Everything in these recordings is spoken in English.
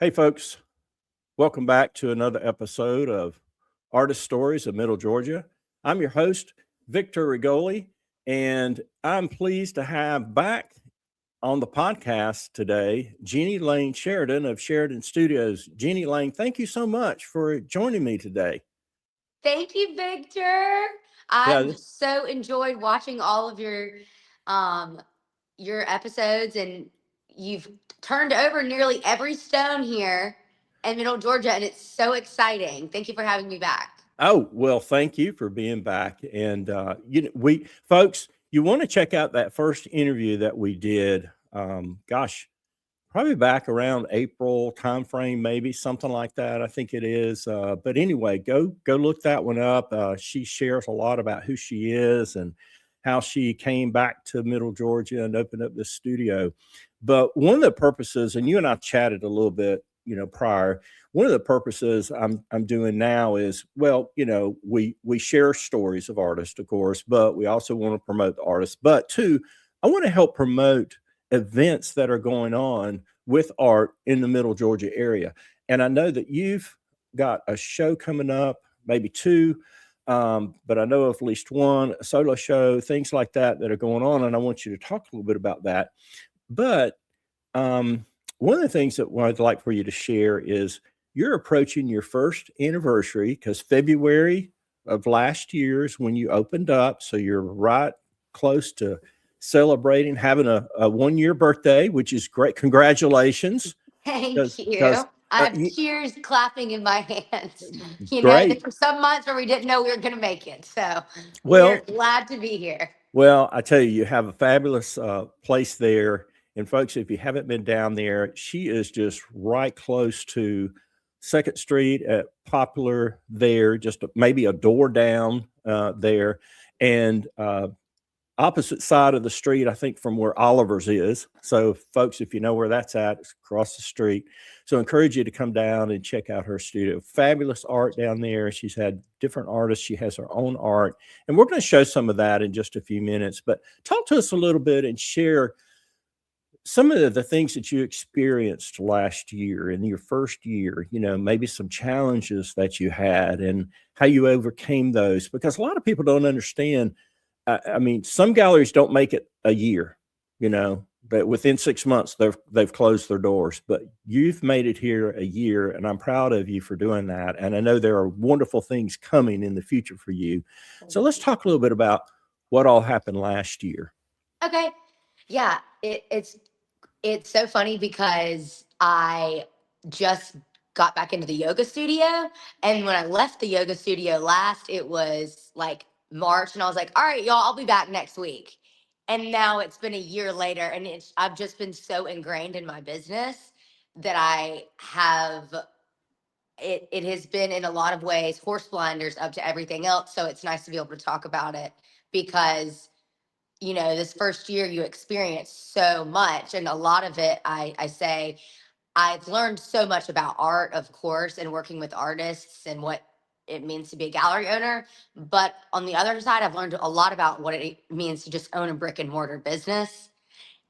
Hey, folks, welcome back to another episode of Artist Stories of Middle Georgia. I'm your host, Victor Rigoli, and I'm pleased to have back on the podcast today Ginny Lane Sheridan of Sheridan Studios. Ginny Lane, thank you so much for joining me today. Thank you, Victor. Yeah, I've so enjoyed watching all of your episodes, and you've turned over nearly every stone here in Middle Georgia, and it's so exciting. Thank you for having me back. Oh, well, thank you for being back. And, we folks, you want to check out that first interview that we did. Probably back around April timeframe, maybe something like that. I think it is. But anyway, go look that one up. She shares a lot about who she is and how she came back to Middle Georgia and opened up this studio. But one of the purposes, and you and I chatted a little bit, prior. One of the purposes I'm doing now is, well, we share stories of artists, of course, but we also want to promote the artists. But two, I want to help promote events that are going on with art in the Middle Georgia area. And I know that you've got a show coming up, maybe two, but I know of at least one, a solo show, things like that are going on. And I want you to talk a little bit about that. But one of the things that I'd like for you to share is you're approaching your first anniversary, because February of last year is when you opened up. So you're right close to celebrating having a 1 year birthday, which is great. Congratulations. Thank you. Because I have cheers clapping in my hands. There great. were some months where we didn't know we were going to make it. So we're Well, glad to be here. well, I tell you, you have a fabulous place there. And folks, if you haven't been down there, she is just right close to Second Street at Poplar there, just maybe a door down there. And opposite side of the street, I think, from where Oliver's is. So, folks, if you know where that's at, it's across the street. So, I encourage you to come down and check out her studio. Fabulous art down there. She's had different artists. She has her own art. And we're going to show some of that in just a few minutes. But talk to us a little bit and share some of the things that you experienced last year in your first year, maybe some challenges that you had and how you overcame those. Because a lot of people don't understand. I mean, some galleries don't make it a year, but within 6 months they've closed their doors. But you've made it here a year, and I'm proud of you for doing that. And I know there are wonderful things coming in the future for you. So let's talk a little bit about what all happened last year. Okay. Yeah, it's so funny because I just got back into the yoga studio, and when I left the yoga studio last, it was like March, and I was like, all right, y'all, I'll be back next week. And now it's been a year later, and I've just been so ingrained in my business that I have it has been in a lot of ways horse blinders up to everything else. So it's nice to be able to talk about it because this first year you experience so much, and a lot of it, I say, I've learned so much about art, of course, and working with artists and what it means to be a gallery owner. But on the other side, I've learned a lot about what it means to just own a brick and mortar business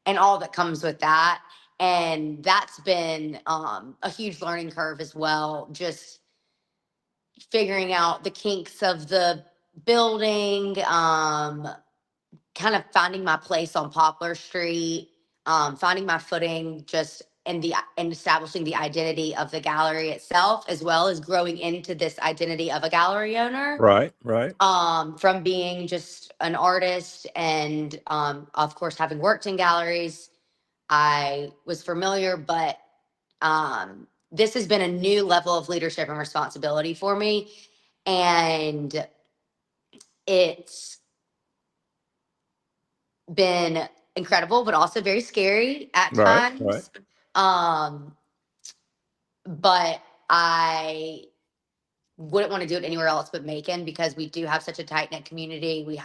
and all that comes with that. And that's been a huge learning curve as well, just figuring out the kinks of the building, kind of finding my place on Poplar Street, finding my footing just in establishing the identity of the gallery itself, as well as growing into this identity of a gallery owner. Right, right. From being just an artist and, of course, having worked in galleries, I was familiar, but this has been a new level of leadership and responsibility for me. And it's been incredible, but also very scary at Right, right. times. Um, but I wouldn't want to do it anywhere else but Macon because we do have such a tight knit community.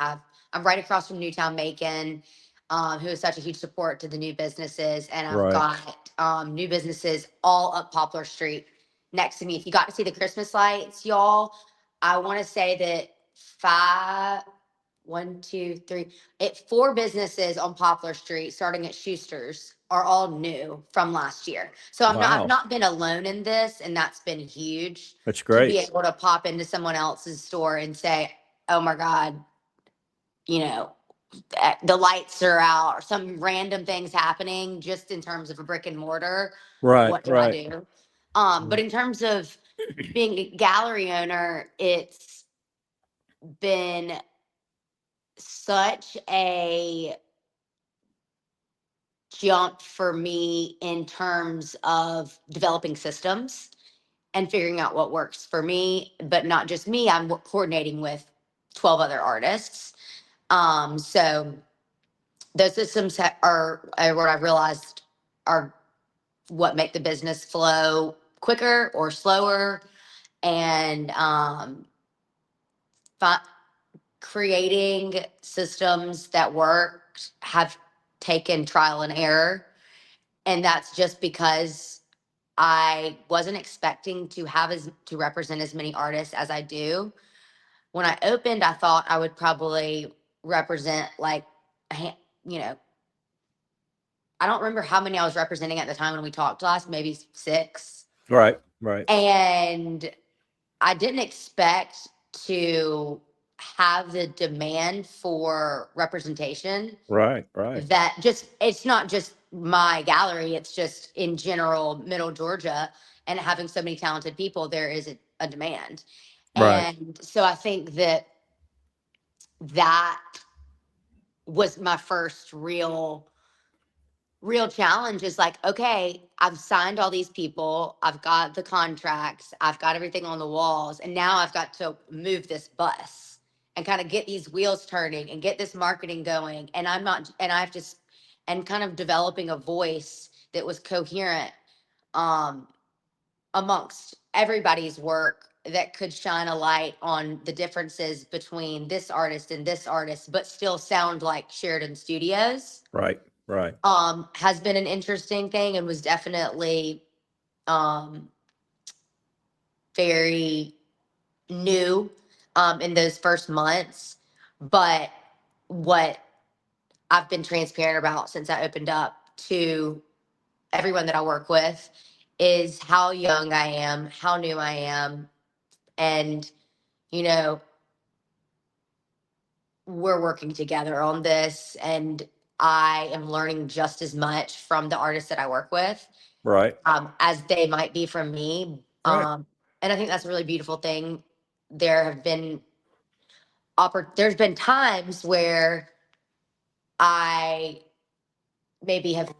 I'm right across from Newtown Macon, who is such a huge support to the new businesses. And I've Right. got new businesses all up Poplar Street next to me. If you got to see the Christmas lights, y'all, I want to say that one, two, three, 4 businesses on Poplar Street, starting at Schuster's, are all new from last year. So I've Wow. not been alone in this, and that's been huge. That's To be great. able to pop into someone else's store and say, "Oh my God, you know, the lights are out," or some random things happening just in terms of a brick and mortar. Right, What do I right. do? But in terms of being a gallery owner, it's been such a jump for me in terms of developing systems and figuring out what works for me, but not just me. I'm coordinating with 12 other artists. So those systems are what I've realized are what make the business flow quicker or slower. And creating systems that work have taken trial and error. And that's just because I wasn't expecting to represent as many artists as I do. When I opened, I thought I would probably represent like, you know, I don't remember how many I was representing at the time when we talked last, maybe 6. Right, right, And I didn't expect to have the demand for representation right, right, that just, it's not just my gallery, it's just in general, middle Georgia, and having so many talented people, there is a demand. right, And so I think that was my first real challenge, is like, okay, I've signed all these people, I've got the contracts, I've got everything on the walls, and now I've got to move this bus and kind of get these wheels turning and get this marketing going. And I have to, and kind of developing a voice that was coherent um, amongst everybody's work, that could shine a light on the differences between this artist and this artist, but still sound like Sheridan Studios. right, right, Has been an interesting thing, and was definitely um, very new in those first months. But what I've been transparent about since I opened up to everyone that I work with is how young I am, how new I am, and, you know, we're working together on this, and I am learning just as much from the artists that I work with right, as they might be from me. right, And I think that's a really beautiful thing. There have been there's been times where I maybe have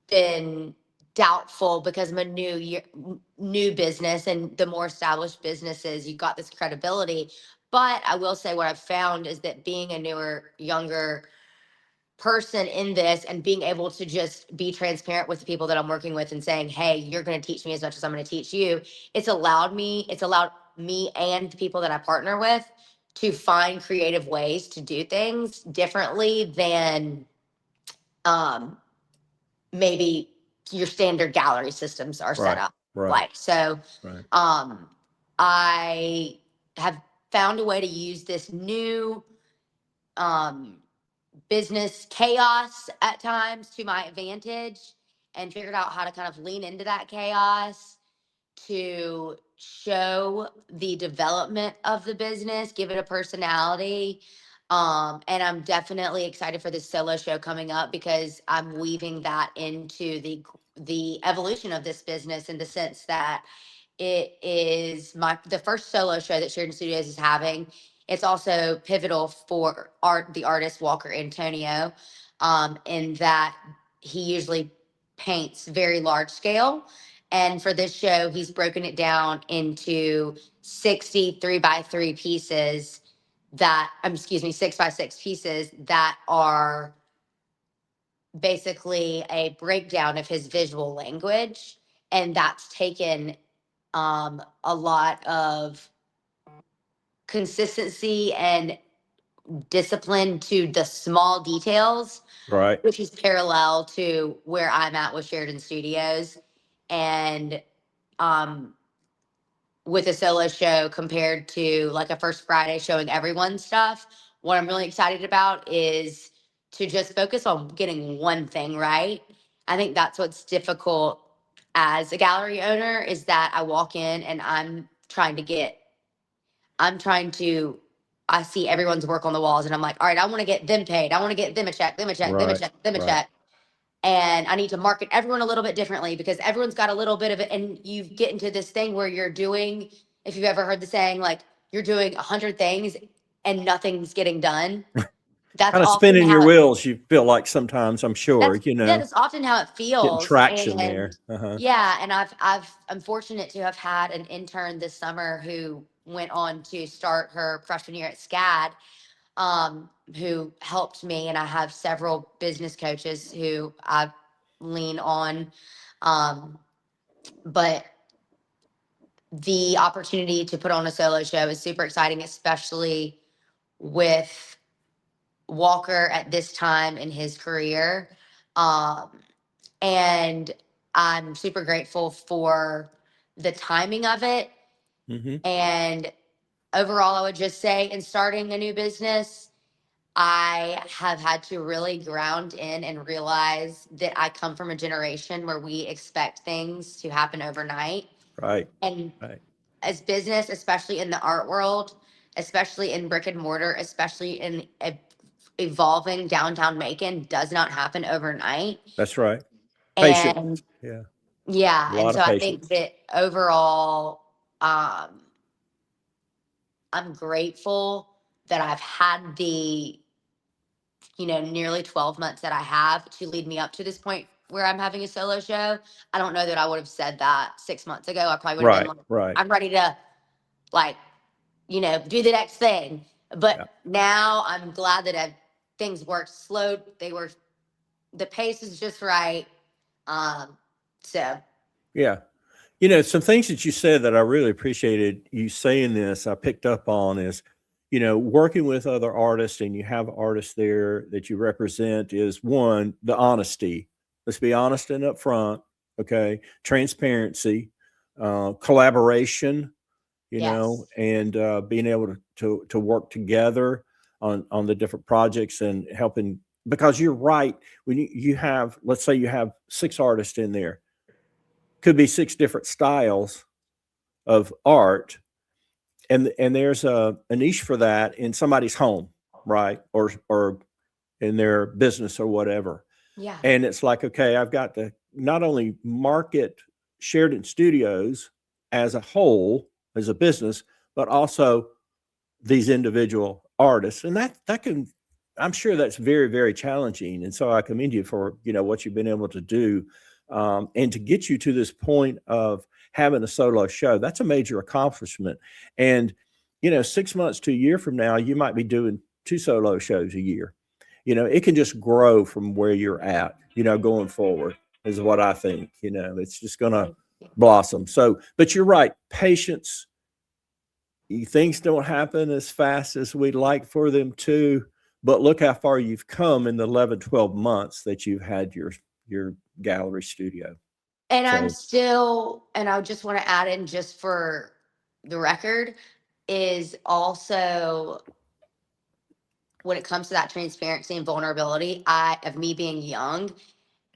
been doubtful because I'm a new business, and the more established businesses, you've got this credibility. But I will say, what I've found is that being a newer, younger person in this, and being able to just be transparent with the people that I'm working with and saying, "Hey, you're going to teach me as much as I'm going to teach you." It's allowed me and the people that I partner with to find creative ways to do things differently than um, maybe your standard gallery systems are set right, up right, like. So right, um, I have found a way to use this new um, business chaos at times to my advantage, and figured out how to kind of lean into that chaos to show the development of the business, give it a personality. And I'm definitely excited for this solo show coming up, because I'm weaving that into the evolution of this business, in the sense that it is the first solo show that Sheridan Studios is having. It's also pivotal for the artist Walker Antonio, in that he usually paints very large scale. And for this show, he's broken it down into 60 3x3 pieces excuse me, 6x6 pieces that are basically a breakdown of his visual language. And that's taken a lot of consistency and discipline to the small details, right, which is parallel to where I'm at with Sheridan Studios. And um, with a solo show, compared to like a First Friday showing everyone's stuff, what I'm really excited about is to just focus on getting one thing right. I think that's what's difficult as a gallery owner, is that I walk in and I see everyone's work on the walls and I'm like, all right, I want to get them paid. I want to get them a check, them a check, them a Right. check, them a Right. check. And I need to market everyone a little bit differently because everyone's got a little bit of it. And you get into this thing where you're doing, if you've ever heard the saying, like you're doing 100 things and nothing's getting done. That's Kind of often spinning your how wheels, you feel like sometimes, I'm sure, that's often how it getting feels. traction And there. Uh-huh. yeah, and I'm fortunate to have had an intern this summer who went on to start her freshman year at SCAD, who helped me, and I have several business coaches who I lean on. But the opportunity to put on a solo show is super exciting, especially with Walker at this time in his career. And I'm super grateful for the timing of it. Mm-hmm. And overall, I would just say in starting a new business, I have had to really ground in and realize that I come from a generation where we expect things to happen overnight. Right. And Right. as business, especially in the art world, especially in brick and mortar, especially in evolving downtown Macon, does not happen overnight. That's right. Patience. And Yeah. A yeah, and lot so of I think patience. that overall, I'm grateful that I've had the, nearly 12 months that I have to lead me up to this point where I'm having a solo show. I don't know that I would have said that 6 months ago. I probably would have been Right. like, Right. I'm ready to like, do the next thing. But Yeah. now I'm glad that things worked slow. The pace is just right. So Yeah. Some things that you said that I really appreciated you saying this, I picked up on is, working with other artists and you have artists there that you represent is one, the honesty. Let's be honest and upfront. Okay. Transparency, collaboration, yes. and being able to work together on the different projects and helping, because you're right. When you have, let's say you have 6 artists in there, could be 6 different styles of art, and there's a niche for that in somebody's home, right, or in their business or whatever. Yeah. And it's like, okay, I've got to not only market Sheridan Studios as a whole, as a business, but also these individual artists, and that can, I'm sure that's very, very challenging. And so I commend you for what you've been able to do, and to get you to this point of having a solo show. That's a major accomplishment. And 6 months to a year from now, you might be doing 2 solo shows a year. It can just grow from where you're at. Going forward is what I think. It's just gonna blossom. So, but you're right, patience. Things don't happen as fast as we'd like for them to, but look how far you've come in the 11, 12 months that you've had your gallery studio. And So and I just want to add in, just for the record, is also when it comes to that transparency and vulnerability, of me being young,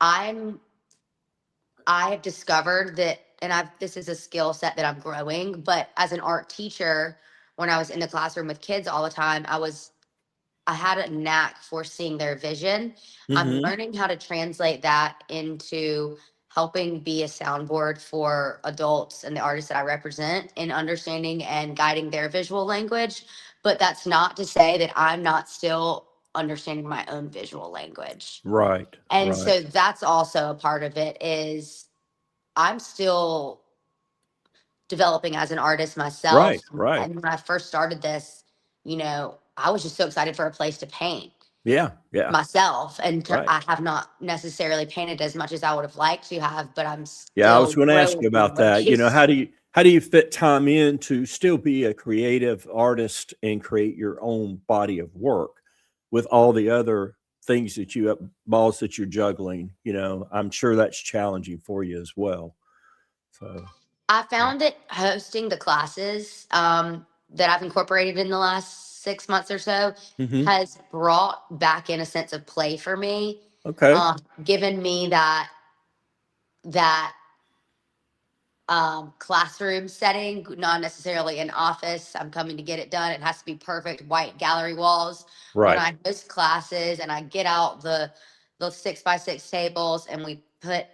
I'm I have discovered that, and this is a skill set that I'm growing, but as an art teacher, when I was in the classroom with kids all the time, I had a knack for seeing their vision. I'm mhm. learning how to translate that into helping be a soundboard for adults and the artists that I represent in understanding and guiding their visual language. But that's not to say that I'm not still understanding my own visual language. Right, And right, so that's also a part of it, is I'm still developing as an artist myself. right, right. And when I first started this, I was just so excited for a place to paint Yeah, yeah, myself. And right. I have not necessarily painted as much as I would have liked to have, but I'm Yeah, I was still going to ask growing you my about that. ways. How do you fit time in to still be a creative artist and create your own body of work with all the other things that balls that you're juggling? I'm sure that's challenging for you as well. So, I yeah. found that hosting the classes that I've incorporated in the last 6 months or so Hmm. has brought back in a sense of play for me, Okay. given me that classroom setting, not necessarily an office. I'm coming to get it done. It has to be perfect, white gallery walls. When Right. I host classes and I get out the 6x6 tables and we put,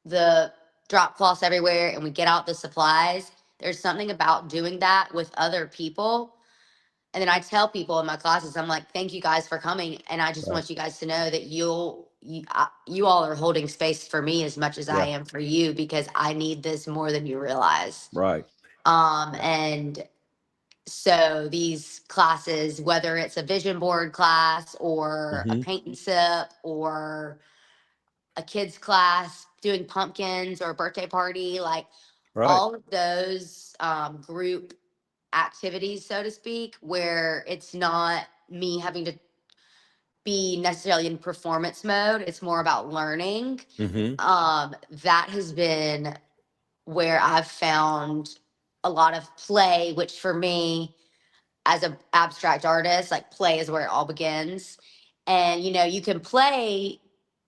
the drop cloths everywhere and we get out the supplies, there's something about doing that with other people. And then I tell people in my classes, I'm like, thank you guys for coming. And I just Right. want you guys to know that you all are holding space for me as much as I Yeah. am for you, because I need this more than you realize. Right. And so these classes, whether it's a vision board class or a Hmm. paint and sip or a kids class doing pumpkins or a birthday party, like Right. all of those group activities, so to speak, where it's not me having to be necessarily in performance mode. It's more about learning. Hmm. That has been where I've found a lot of play, which for me, as an abstract artist, like play is where it all begins. And you can play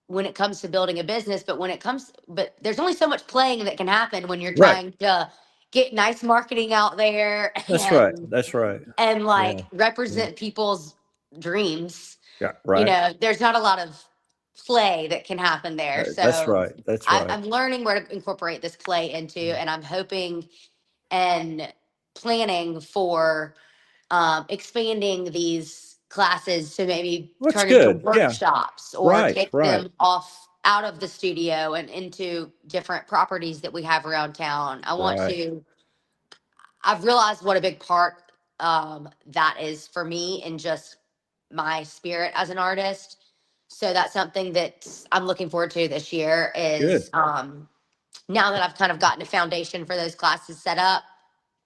when it comes to building a business, but there's only so much playing that can happen when you're Right. trying to get nice marketing out there That's right. and That's right. like Yeah. Yeah. represent people's dreams. Yeah. Right. There's not a lot of play that can happen there. That's So right. That's right. I'm learning where to incorporate this play into, and I'm hoping and planning for expanding these classes to maybe That's turn into good. Yeah. workshops or Right. take Right. them off out of the studio and into different properties that we have around town. Right. I've realized what a big part that is for me in just my spirit as an artist. So that's something that I'm looking forward to this year Good. is now that I've kind of gotten a foundation for those classes set up,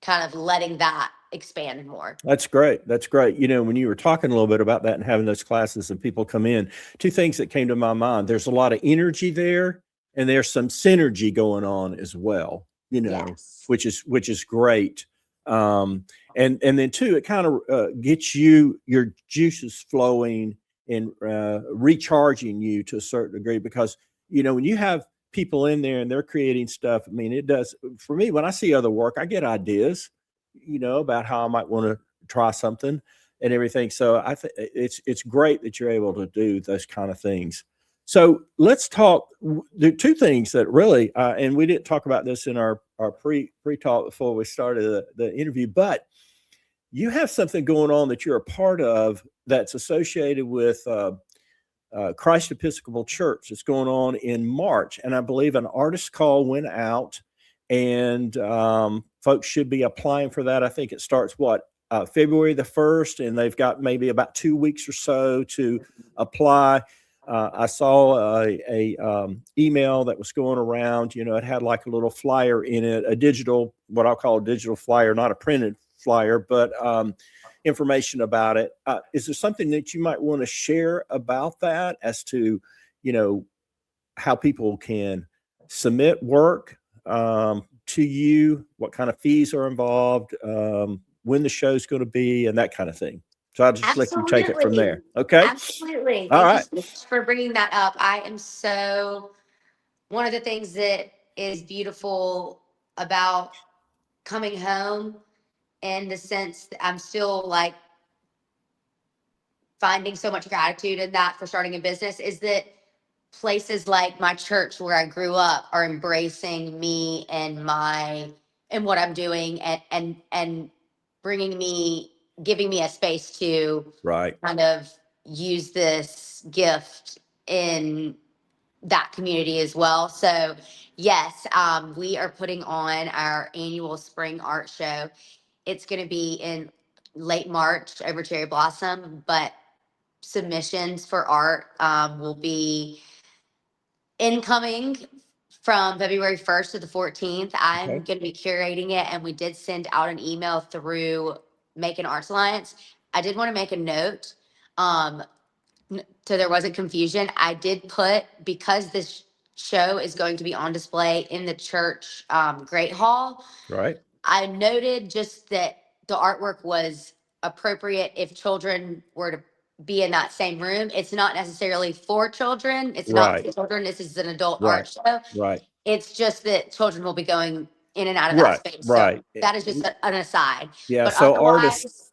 kind of letting that expand more. That's great. That's great. When you were talking a little bit about that and having those classes and people come in, two things that came to my mind. There's a lot of energy there, and there's some synergy going on as well, Yes. which is great. Um, and then two, it kind of gets your juices flowing and recharging you to a certain degree, because when you have people in there and they're creating stuff, I mean, it does for me. When I see other work, I get ideas about how I might want to try something and everything. So I think it's great that you're able to do those kind of things. So let's talk. The two things that really, and we didn't talk about this in our pre talk before we started the interview, but you have something going on that you're a part of that's associated with Christ Episcopal Church. It's going on in March, and I believe an artist call went out, and folks should be applying for that. I think it starts February the 1st, and they've got maybe about 2 weeks or so to apply. I saw a email that was going around. It had like a little flyer in it, a digital, what I'll call a digital flyer, not a printed flyer, but information about it. Is there something that you might want to share about that as to, how people can submit work to you, what kind of fees are involved, when the show's going to be, and that kind of thing? So I'll just let you take it from Absolutely. there. Okay. Absolutely. All Thank you right. so much for bringing that up. One of the things that is beautiful about coming home, in the sense that I'm still like finding so much gratitude in that for starting a business, is that places like my church where I grew up are embracing me and what I'm doing, and giving me a space to Right. kind of use this gift in that community as well. So yes, we are putting on our annual spring art show. It's going to be in late March over Cherry Blossom, but submissions for art will be incoming from February 1st to the 14th. I'm Okay. going to be curating it, and we did send out an email through Macon Arts Alliance. I did want to make a note, um, so there wasn't confusion. I did put, because this show is going to be on display in the church Great Hall, Right. I noted just that the artwork was appropriate if children were to be in that same room. It's not necessarily for children. It's not for Right. children. This is an adult Right. art show. Right. It's just that children will be going in and out of that Right. space. So Right. that is just an aside. Yeah. But So artists, otherwise,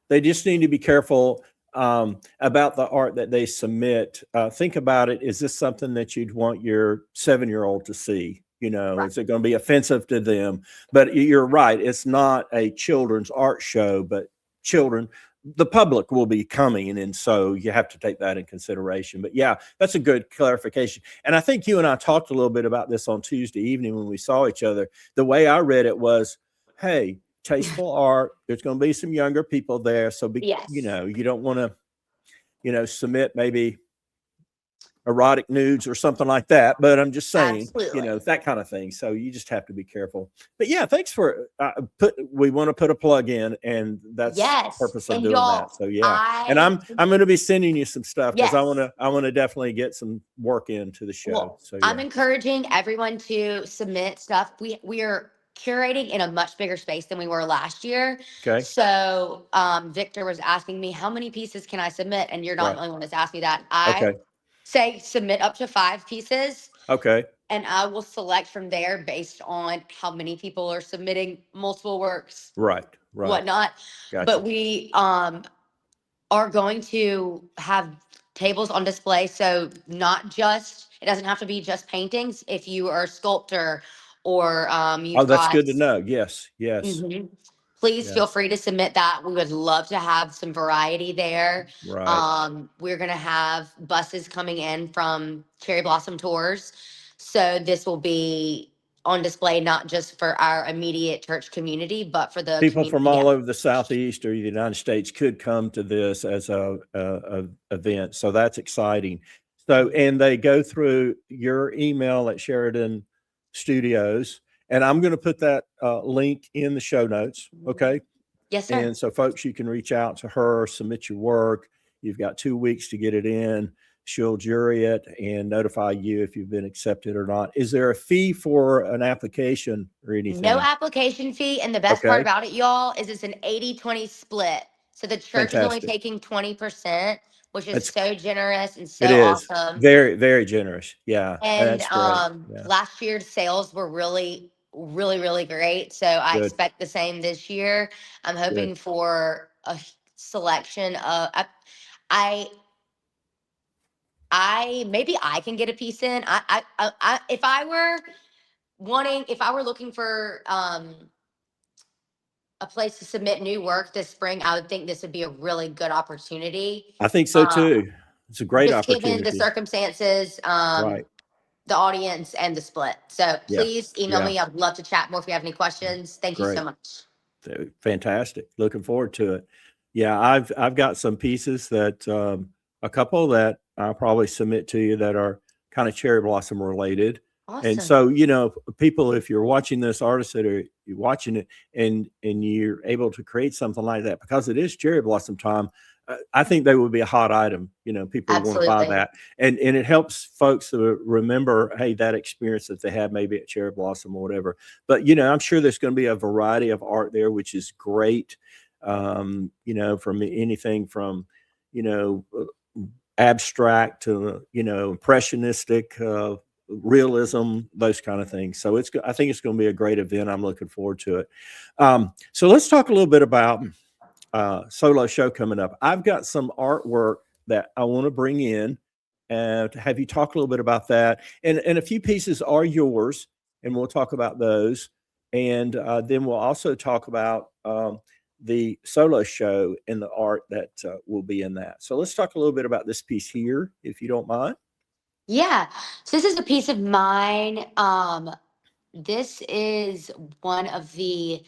they just need to be careful about the art that they submit. Think about it. Is this something that you'd want your 7-year-old to see? You know, right. is it going to be offensive to them? But you're right. It's not a children's art show, but children, the public will be coming. And so you have to take that in consideration. But yeah, that's a good clarification. And I think you and I talked a little bit about this on Tuesday evening when we saw each other. The way I read it was, hey, tasteful art. There's going to be some younger people there. So, Yes. you know, you don't want to, you know, submit maybe erotic nudes or something like that. But I'm just saying, Absolutely. you know, that kind of thing. So you just have to be careful. But yeah, thanks for we want to put a plug in, and that's Yes. the purpose of And doing y'all, that. So yeah, and I'm going to be sending you some stuff because Yes. I want to definitely get some work into the show. Well, So yeah. I'm encouraging everyone to submit stuff. We are curating in a much bigger space than we were last year. Okay. So Victor was asking me, how many pieces can I submit? And you're not the only one that's asked me that. I say submit up to 5 pieces. Okay. And I will select from there based on how many people are submitting multiple works. Right. Right. Whatnot. Gotcha. But we are going to have tables on display. So not just, it doesn't have to be just paintings. If you are a sculptor or you've that's good to know. Yes. Yes. Mhm. Please feel free to submit that. We would love to have some variety there. Right. We're going to have buses coming in from Cherry Blossom Tours. So this will be on display not just for our immediate church community, but for the people community. from all over the Southeast or the United States could come to this as a event. So that's exciting. So, and they go through your email at Sheridan Studios, and I'm going to put that link in the show notes. Okay. Yes, sir. And so folks, you can reach out to her, submit your work. You've got 2 weeks to get it in. She'll jury it and notify you if you've been accepted or not. Is there a fee for an application or anything? No application fee. And the best part about it, y'all, is it's an 80-20 split. So the church is only taking 20%, which is so generous and so awesome. Very, very generous. Yeah. And last year's sales were really, really, really great. So I expect the same this year. I'm hoping for a selection of maybe I can get a piece in. If I were looking for a place to submit new work this spring, I would think this would be a really good opportunity. I think so too. It's a great opportunity. Given the circumstances, right. the audience and the split. So please email me. I'd love to chat more if you have any questions. Thank you so much. Fantastic. Looking forward to it. Yeah, I've got some pieces that a couple that I'll probably submit to you that are kind of cherry blossom related. Awesome. And so, you know, people, if you're watching this, artists that are watching it and you're able to create something like that, because it is cherry blossom time, I think they would be a hot item. You know, people want to buy that. And it helps folks to remember, hey, that experience that they had maybe at Cherry Blossom or whatever. But, you know, I'm sure there's going to be a variety of art there, which is great. You know, from anything from, you know, abstract to, you know, impressionistic, realism, those kind of things. So I think it's going to be a great event. I'm looking forward to it. So let's talk a little bit about solo show coming up. I've got some artwork that I want to bring in to have you talk a little bit about that. And a few pieces are yours, and we'll talk about those. And then we'll also talk about the solo show and the art that will be in that. So let's talk a little bit about this piece here, if you don't mind. Yeah. So this is a piece of mine. This is one of the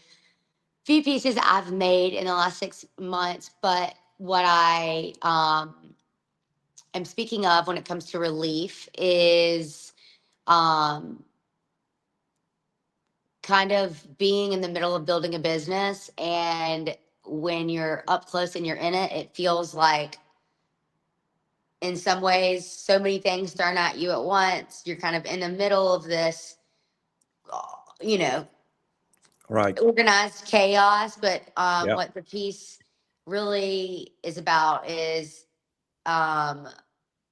few pieces I've made in the last 6 months, but what I am speaking of when it comes to relief is kind of being in the middle of building a business, and when you're up close and you're in it, it feels like in some ways so many things thrown at you at once. You're kind of in the middle of this, you know, right, organized chaos. But what the piece really is about is um,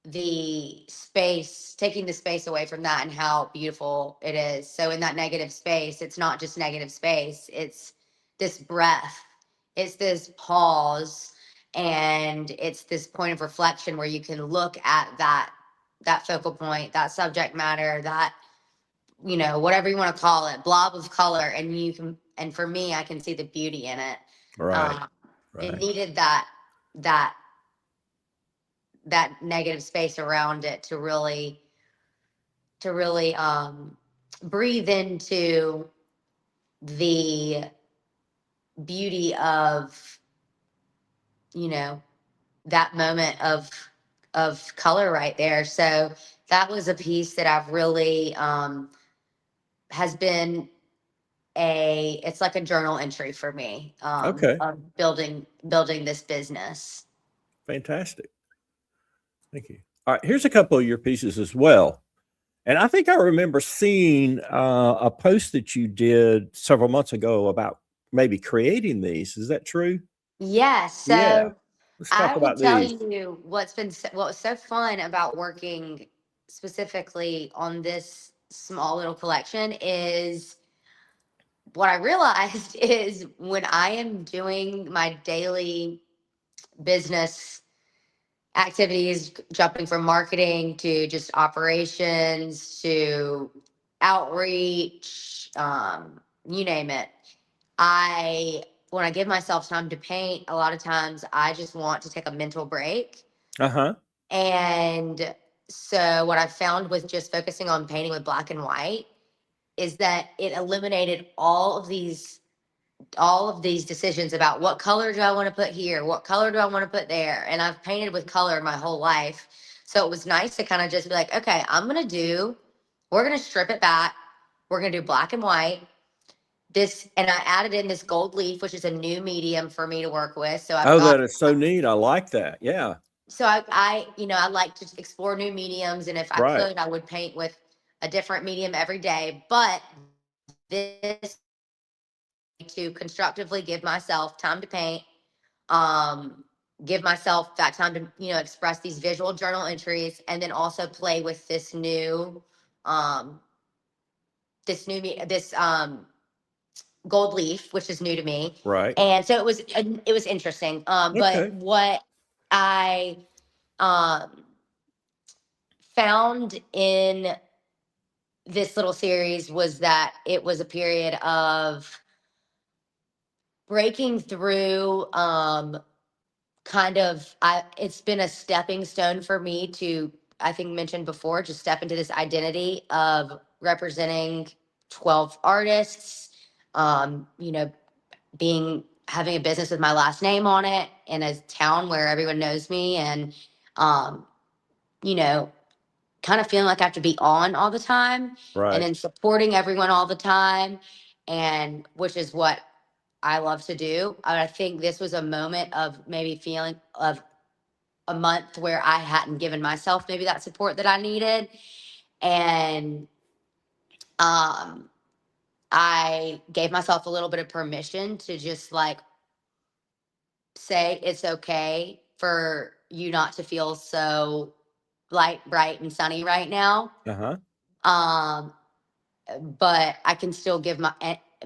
the space, taking the space away from that and how beautiful it is. So in that negative space, it's not just negative space, it's this breath, it's this pause, and it's this point of reflection where you can look at that focal point, that subject matter, that, you know, whatever you want to call it, blob of color, and you can, and for me, I can see the beauty in it. Right. um, it Right. needed that that negative space around it to really breathe into the beauty of, you know, that moment of color right there. So that was a piece that I've really has been it's like a journal entry for me, Okay. of building this business. Fantastic. Thank you. All right. Here's a couple of your pieces as well. And I think I remember seeing a post that you did several months ago about maybe creating these. Is that true? Yes. Yeah. So Let's I talk will about tell these. you what was so fun about working specifically on this small little collection is what I realized is when I am doing my daily business activities, jumping from marketing to just operations to outreach, you name it. When I give myself time to paint, a lot of times I just want to take a mental break. Uh huh. And so, what I found with just focusing on painting with black and white is that it eliminated all of these decisions about what color do I want to put here, what color do I want to put there. And I've painted with color my whole life. So it was nice to kind of just be like, okay, we're going to strip it back. We're going to do black and white. And I added in this gold leaf, which is a new medium for me to work with. So I've Oh, got, that is so neat. I like that. Yeah. so I like to explore new mediums. And if I Right. could, I would paint with a different medium every day. But this to constructively give myself time to paint, um, give myself that time to, express these visual journal entries, and then also play with um, this gold leaf, which is new to me. Right. And so it was interesting. But Okay. what I um, found in this little series was that it was a period of breaking through, it's been a stepping stone for me to, I think mentioned before, just step into this identity of representing 12 artists, you know, having a business with my last name on it in a town where everyone knows me, and um, you know, kind of feeling like I have to be on all the time, and Right. then supporting everyone all the time, and which is what I love to do. I think this was a moment of maybe feeling of a month where I hadn't given myself maybe that support that I needed. And um, I gave myself a little bit of permission to just like say it's okay for you not to feel so light, bright, and sunny right now. Uh huh. Um, but I can still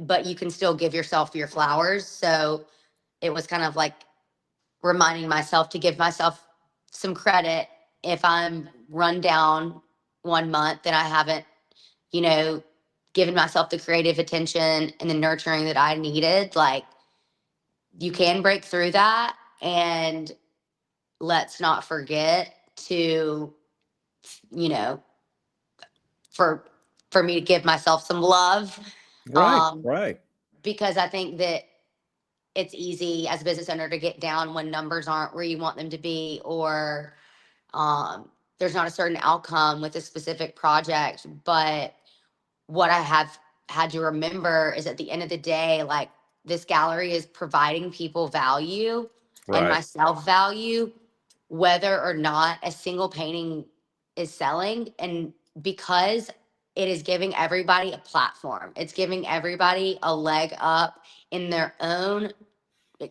but you can still give yourself your flowers. So it was kind of like reminding myself to give myself some credit if I'm run down one month and I haven't, you know, given myself the creative attention and the nurturing that I needed. Like, you can break through that. And let's not forget to, you know, for me to give myself some love. Right. Um, Right. because I think that it's easy as a business owner to get down when numbers aren't where you want them to be, or there's not a certain outcome with a specific project. But what I have had to remember is at the end of the day, like, this gallery is providing people value and Right. myself value, whether or not a single painting is selling. And because it is giving everybody a platform, it's giving everybody a leg up in their own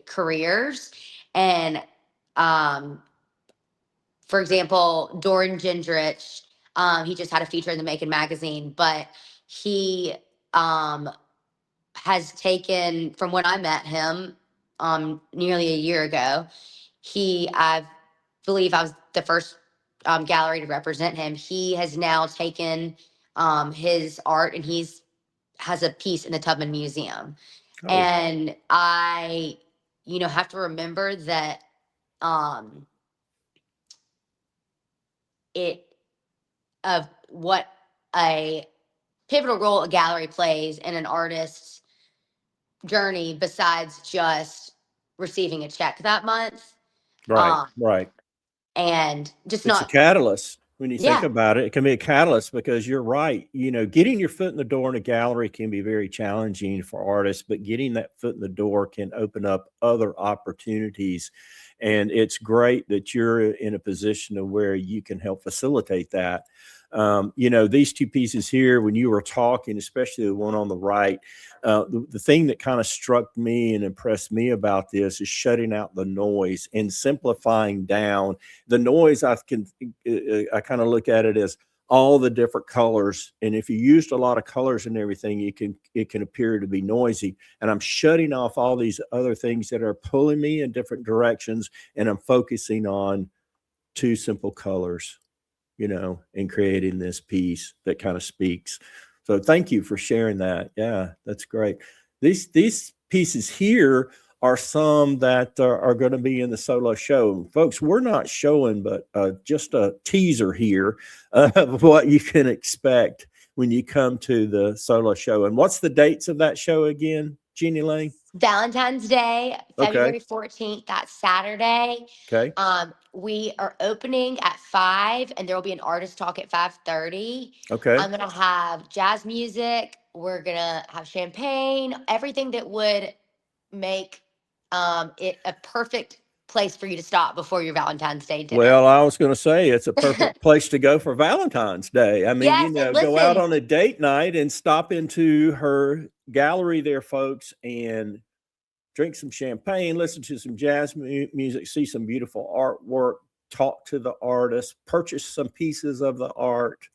careers. And for example, Doran Gendrich, he just had a feature in the Macon magazine, but he has taken, from when I met him nearly a year ago, I believe I was the first gallery to represent him. He has now taken his art, and has a piece in the Tubman Museum. Oh, And I, have to remember that of what a pivotal role a gallery plays in an artist's journey besides just receiving a check that month. right, right. And just It's a not, catalyst. When you think yeah, about it, it can be a catalyst because you're right. Getting your foot in the door in a gallery can be very challenging for artists, but getting that foot in the door can open up other opportunities. And it's great that you're in a position of where you can help facilitate that. These two pieces here, when you were talking, especially the one on the right, the thing that kind of struck me and impressed me about this is shutting out the noise and simplifying down the noise. I kind of look at it as all the different colors, and if you used a lot of colors and everything, it can appear to be noisy. And I'm shutting off all these other things that are pulling me in different directions, and I'm focusing on two simple colors, and creating this piece that kind of speaks. So thank you for sharing that. Yeah, that's great. These pieces here are some that are going to be in the solo show. Folks, we're not showing, but just a teaser here of what you can expect when you come to the solo show. And what's the dates of that show again, Ginny Lane? Valentine's Day, February 14th, that's Saturday. Okay. We are opening at 5, and there will be an artist talk at 5:30. Okay. I'm gonna have jazz music. We're gonna have champagne, everything that would make it a perfect place for you to stop before your Valentine's Day dinner. Well, I was going to say it's a perfect place to go for Valentine's Day. I mean, Yes, and go out listen, on a date night and stop into her gallery there, folks, and drink some champagne, listen to some jazz music, see some beautiful artwork, talk to the artist, purchase some pieces of the art.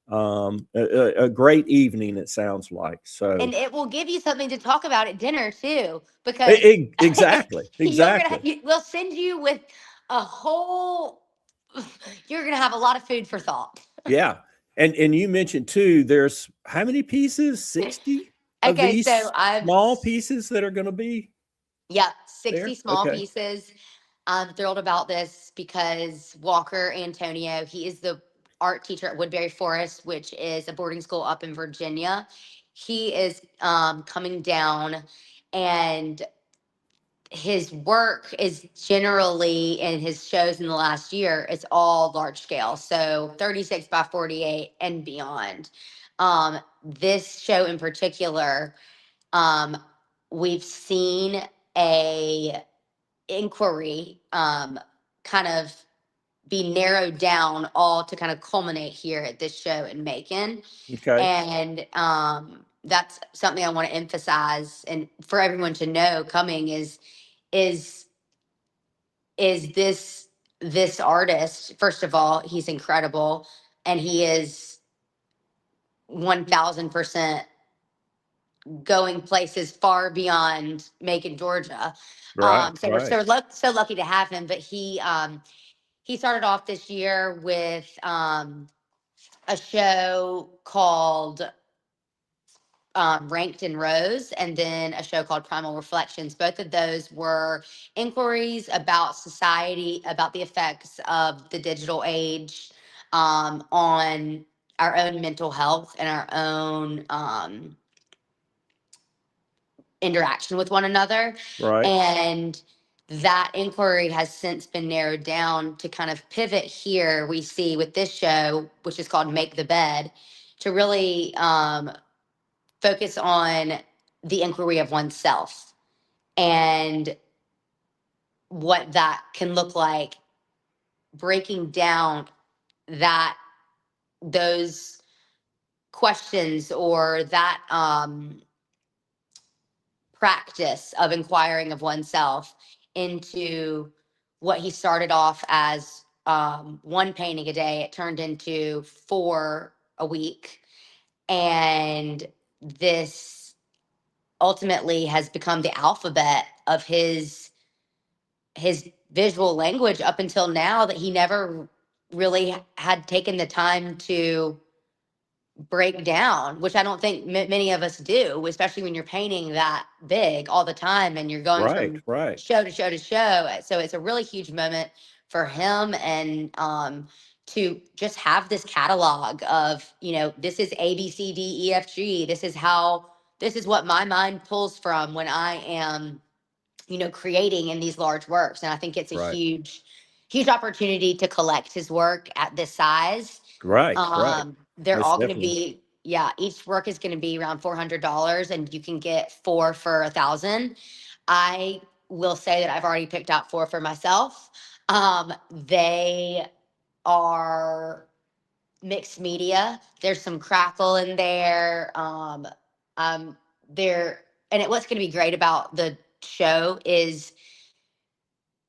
A great evening, it sounds like. So, and it will give you something to talk about at dinner too, because exactly, exactly. we'll send you with a whole. You're gonna have a lot of food for thought. Yeah. And you mentioned too, there's how many pieces? 60 of Okay, these so small pieces that are going to be yep, 60 there? small Okay. pieces. I'm thrilled about this because Walker Antonio, he is the art teacher at Woodbury Forest, which is a boarding school up in Virginia. He is coming down, and his work is generally in his shows in the last year, it's all large scale. So 36 by 48 and beyond. This show in particular, we've seen a inquiry kind of be narrowed down all to kind of culminate here at this show in Macon. Okay. And that's something I want to emphasize and for everyone to know coming is this artist. First of all, he's incredible, and he is 1000% going places far beyond Macon, Georgia. Right. So we're Right. so lucky to have him. But he started off this year with a show called Ranked in Rows, and then a show called Primal Reflections. Both of those were inquiries about society, about the effects of the digital age on our own mental health and our own interaction with one another. Right. And that inquiry has since been narrowed down to kind of pivot here, we see with this show, which is called Make the Bed, to really focus on the inquiry of oneself and what that can look like, breaking down that those questions or that practice of inquiring of oneself into what he started off as one painting a day. It turned into 4 a week. And this ultimately has become the alphabet of his visual language up until now, that he never really had taken the time to break down, which I don't think many of us do, especially when you're painting that big all the time and you're going Right, from right, show to show to show. So it's a really huge moment for him, and to just have this catalog of, this is A, B, C, D, E, F, G. This is what my mind pulls from when I am, creating in these large works. And I think it's a right, huge opportunity to collect his work at this size. right. They're Most all going to definitely. be, yeah, each work is going to be around $400, and you can get 4 for 1,000. I will say that I've already picked out 4 for myself. They are mixed media. There's some crackle in there. There, what's going to be great about the show is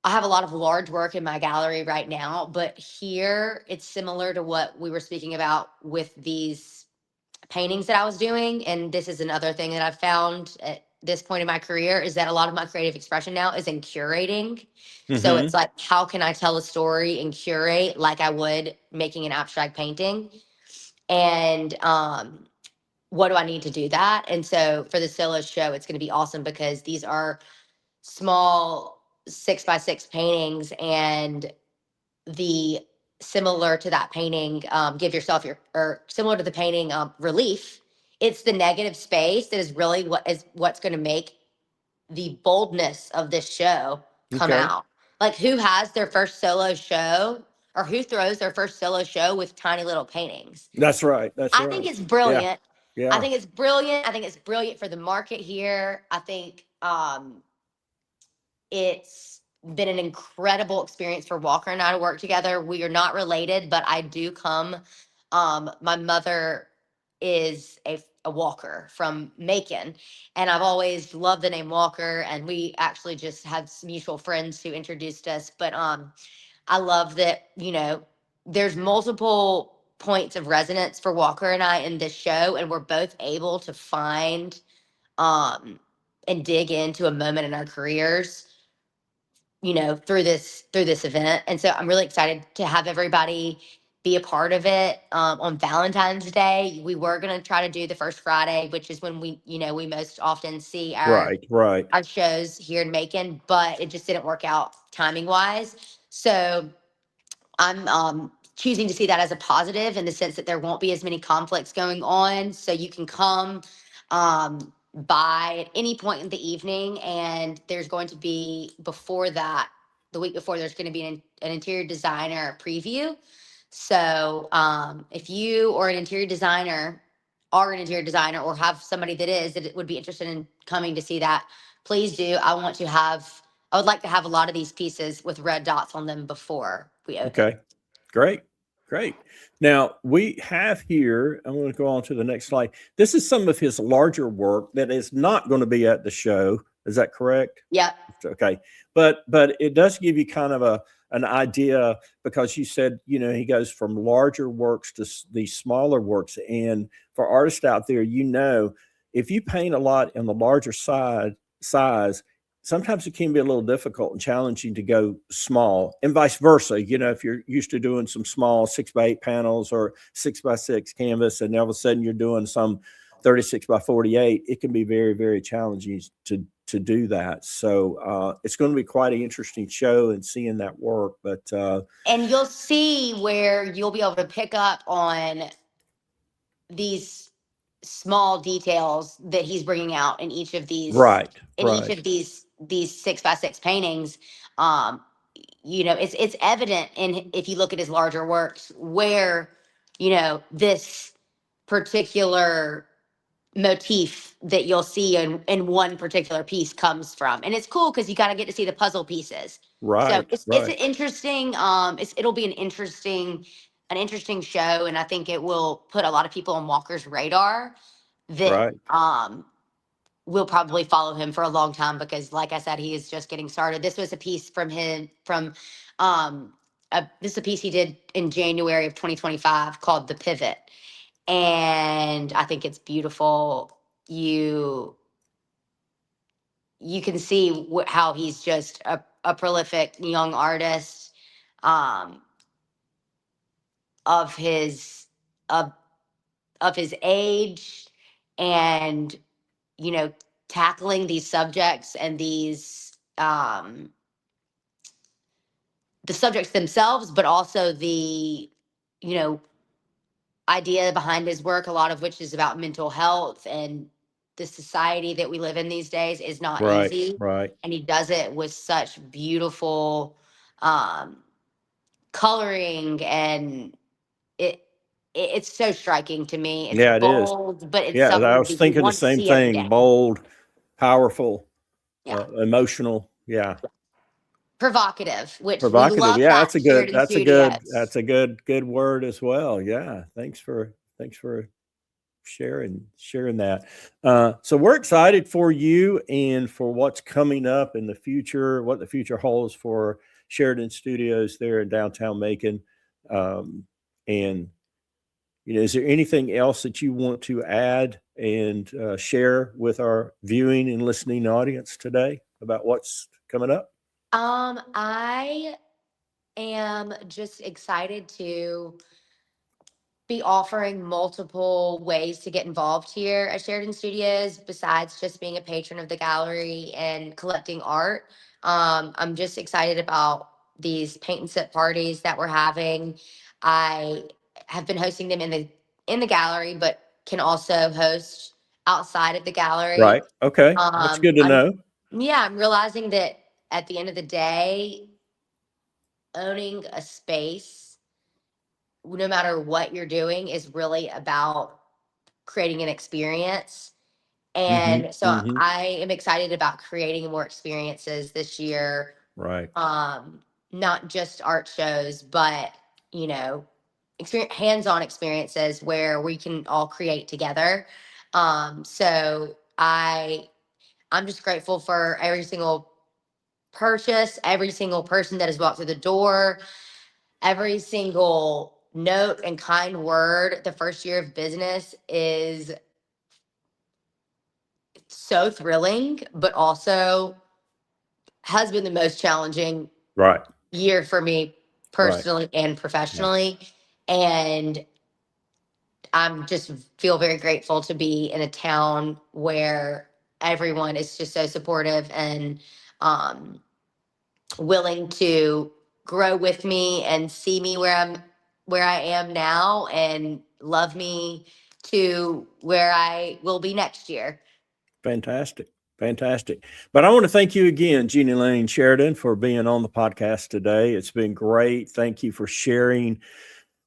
I have a lot of large work in my gallery right now, but here it's similar to what we were speaking about with these paintings that I was doing. And this is another thing that I've found at this point in my career, is that a lot of my creative expression now is in curating. So Hmm. it's like, how can I tell a story and curate like I would making an abstract painting? And what do I need to do that? And so for the solo show, it's going to be awesome because these are small 6x6 paintings, and the similar to that painting, give yourself your, or similar to the painting, relief. It's the negative space that is really what's going to make the boldness of this show come Okay. out. Like, who has their first solo show, or who throws their first solo show with tiny little paintings? That's right. That's I think right. it's Yeah. brilliant. I Yeah. think it's brilliant. I think it's brilliant for the market here. I think it's been an incredible experience for Walker and I to work together. We are not related, but I do come. My mother is a Walker from Macon, and I've always loved the name Walker. And we actually just had some mutual friends who introduced us. But I love that, there's multiple points of resonance for Walker and I in this show, and we're both able to find um, and dig into a moment in our careers, through this event. And so I'm really excited to have everybody be a part of it. On Valentine's Day, we were going to try to do the first Friday, which is when we most often see our Right. Right. our shows here in Macon, but it just didn't work out timing wise. So I'm choosing to see that as a positive, in the sense that there won't be as many conflicts going on. So you can come by at any point in the evening, and there's going to be, before that, the week before, there's going to be an interior designer preview. So if you or an interior designer are an interior designer, or have somebody that would be interested in coming to see that, please do. I would like to have a lot of these pieces with red dots on them before we open. Okay. Great. Great. Now we have here, I'm going to go on to the next slide. This is some of his larger work that is not going to be at the show. Is that correct? Yep. Okay. But it does give you kind of an idea, because you said, he goes from larger works to these smaller works. And for artists out there, if you paint a lot in the larger size, sometimes it can be a little difficult and challenging to go small, and vice versa. If you're used to doing some small 6x8 panels or 6x6 canvas, and all of a sudden you're doing some 36x48, it can be very, very challenging to do that. So it's going to be quite an interesting show and seeing that work. But And you'll see where you'll be able to pick up on these small details that he's bringing out in each of these right, in each right, of these 6x6 paintings. um it's evident, in if you look at his larger works, where this particular motif that you'll see in one particular piece comes from. And it's cool because you got to get to see the puzzle pieces. So right, it's an right, interesting it'll be an interesting show, and I think it will put a lot of people on Walker's radar, that right. we'll probably follow him for a long time because, like I said, he is just getting started. This was a piece from him this is a piece he did in January of 2025 called "The Pivot," and I think it's beautiful. You can see how he's just a prolific young artist, of his of his age, and tackling these subjects and these the subjects themselves, but also the you know idea behind his work, a lot of which is about mental health, and the society that we live in these days is not Right, easy. right. And he does it with such beautiful um, coloring, and it's so striking to me. It's Yeah, it is. bold, but it's Yeah, I something was that you thinking the want to same see every thing. day. Bold, powerful, Yeah. emotional. Yeah. Provocative, which we Provocative. love Yeah, that at Sheridan Studios. that's a good word as well. Yeah. Thanks for sharing that. So we're excited for you and for what's coming up in the future, what the future holds for Sheridan Studios there in downtown Macon. And is there anything else that you want to add and share with our viewing and listening audience today about what's coming up? I am just excited to be offering multiple ways to get involved here at Sheridan Studios besides just being a patron of the gallery and collecting art. I'm just excited about these paint and sip parties that we're having. I have been hosting them in the gallery, but can also host outside of the gallery. Right. Okay. That's good to I'm know. Yeah, I'm realizing that at the end of the day, owning a space, no matter what you're doing, is really about creating an experience. Hmm. And so Hmm. I am excited about creating more experiences this year. Right. Not just art shows, but hands-on experiences where we can all create together. So I'm just grateful for every single purchase, every single person that has walked through the door, every single note and kind word. The first year of business is so thrilling, but also has been the most challenging Right. year for me Right. personally and Yeah. professionally. And I'm just feel very grateful to be in a town where everyone is just so supportive and um, willing to grow with me and see me where I am now and love me to where I will be next year. Fantastic. Fantastic. But I want to thank you again, Ginny Lane Sheridan, for being on the podcast today. It's been great. Thank you for sharing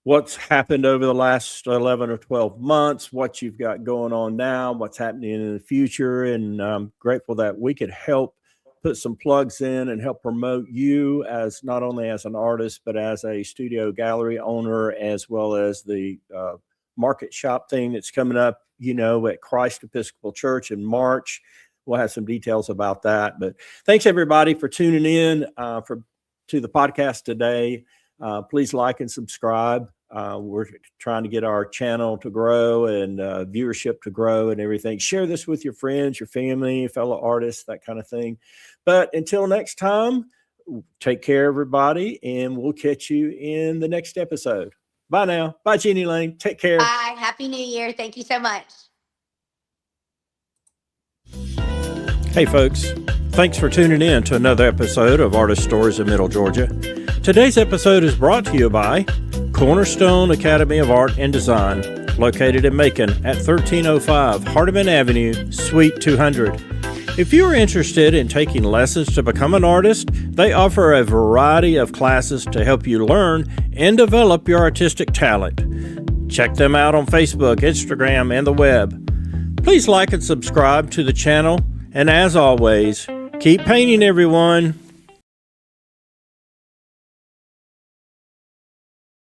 what's happened over the last 11 or 12 months, what you've got going on now, what's happening in the future. And I'm grateful that we could help put some plugs in and help promote you as not only as an artist, but as a studio gallery owner, as well as the market shop thing that's coming up, at Christ Episcopal Church in March. We'll have some details about that. But thanks everybody for tuning in to the podcast today. Please like and subscribe. We're trying to get our channel to grow and viewership to grow and everything. Share this with your friends, your family, fellow artists, that kind of thing. But until next time, take care, everybody, and we'll catch you in the next episode. Bye now. Bye, Ginny Lane. Take care. Bye. Happy New Year. Thank you so much. Hey, folks. Thanks for tuning in to another episode of Artist Stories of Middle Georgia. Today's episode is brought to you by Cornerstone Academy of Art and Design, located in Macon at 1305 Hardeman Avenue, Suite 200. If you are interested in taking lessons to become an artist, they offer a variety of classes to help you learn and develop your artistic talent. Check them out on Facebook, Instagram, and the web. Please like and subscribe to the channel, and as always, keep painting, everyone.